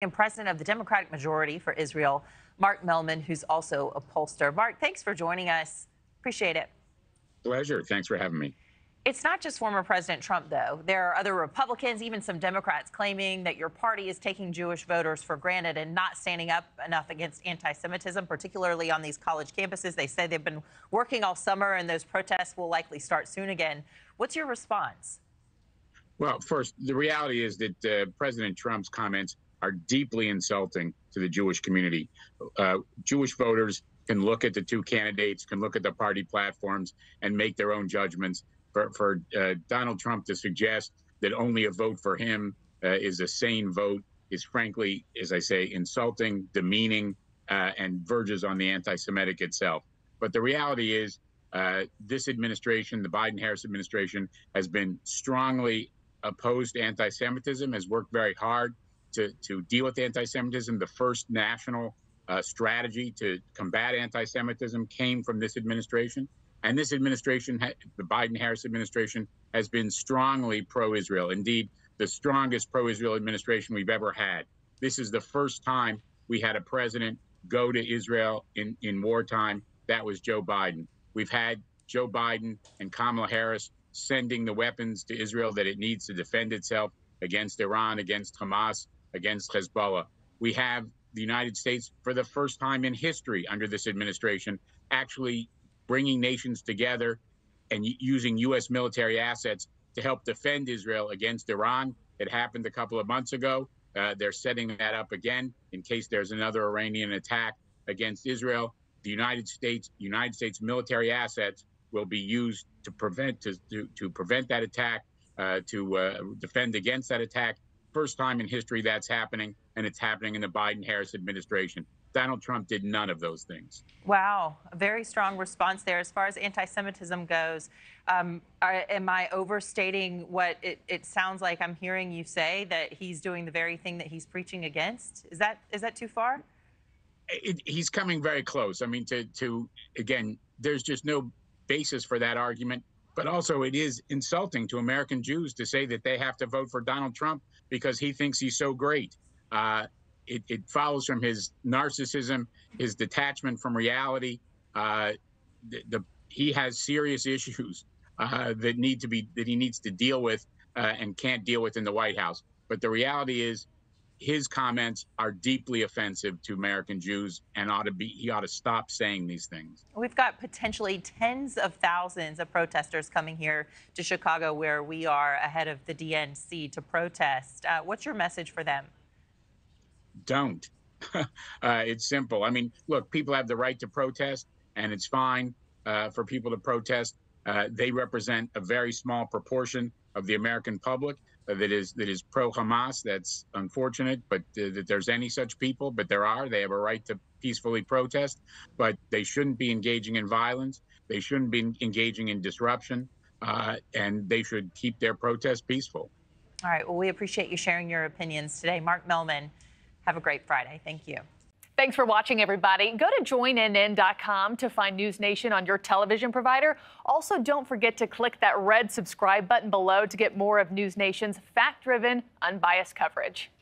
And president of the Democratic majority for Israel, Mark Mellman, who's also a pollster. Mark, thanks for joining us. Appreciate it. Pleasure. Thanks for having me. It's not just former President Trump, though. There are other Republicans, even some Democrats, claiming that your party is taking Jewish voters for granted and not standing up enough against anti-Semitism, particularly on these college campuses. They say they've been working all summer and those protests will likely start soon again. What's your response? Well, first, the reality is that President Trump's comments are deeply insulting to the Jewish community. Jewish voters can look at the two candidates, can look at the party platforms, and make their own judgments. For Donald Trump to suggest that only a vote for him is a sane vote is, frankly, as I say, insulting, demeaning, and verges on the anti-Semitic itself. But the reality is this administration, the Biden-Harris administration, has been strongly opposed to anti-Semitism, has worked very hard to deal with anti-Semitism. The first national strategy to combat anti-Semitism came from this administration. And this administration, the Biden-Harris administration, has been strongly pro-Israel. Indeed, the strongest pro-Israel administration we've ever had. This is the first time we had a president go to Israel in wartime. That was Joe Biden. We've had Joe Biden and Kamala Harris sending the weapons to Israel that it needs to defend itself against Iran, against Hamas, against Hezbollah. We have the United States, for the first time in history under this administration, actually bringing nations together and using U.S. military assets to help defend Israel against Iran. It happened a couple of months ago. They're setting that up again in case there's another Iranian attack against Israel. The United States military assets will be used to prevent that attack, to defend against that attack. First time in history that's happening, and it's happening in the Biden-Harris administration. Donald Trump did none of those things. Wow, a very strong response there. As far as anti-Semitism goes, am I overstating what it sounds like I'm hearing you say, that he's doing the very thing that he's preaching against? Is that too far? He's coming very close. I mean, again, there's just no basis for that argument. But also, it is insulting to American Jews to say that they have to vote for Donald Trump because he thinks he's so great. It follows from his narcissism, his detachment from reality. He has serious issues that he needs to deal with and can't deal with in the White House. But the reality is, his comments are deeply offensive to American Jews, and he ought to stop saying these things. We've got potentially tens of thousands of protesters coming here to Chicago, where we are, ahead of the DNC to protest. What's your message for them? Don't. It's simple. I mean, look, people have the right to protest, and it's fine for people to protest. They represent a very small proportion of the American public that is pro-Hamas. That's unfortunate, but that there's any such people, but there are. They have a right to peacefully protest, but they shouldn't be engaging in violence. They shouldn't be engaging in disruption, and they should keep their protest peaceful. All right. Well, we appreciate you sharing your opinions today. Mark Mellman, have a great Friday. Thank you. Thanks for watching, everybody. Go to joinnn.com to find News Nation on your television provider. Also, don't forget to click that red subscribe button below to get more of News Nation's fact-driven, unbiased coverage.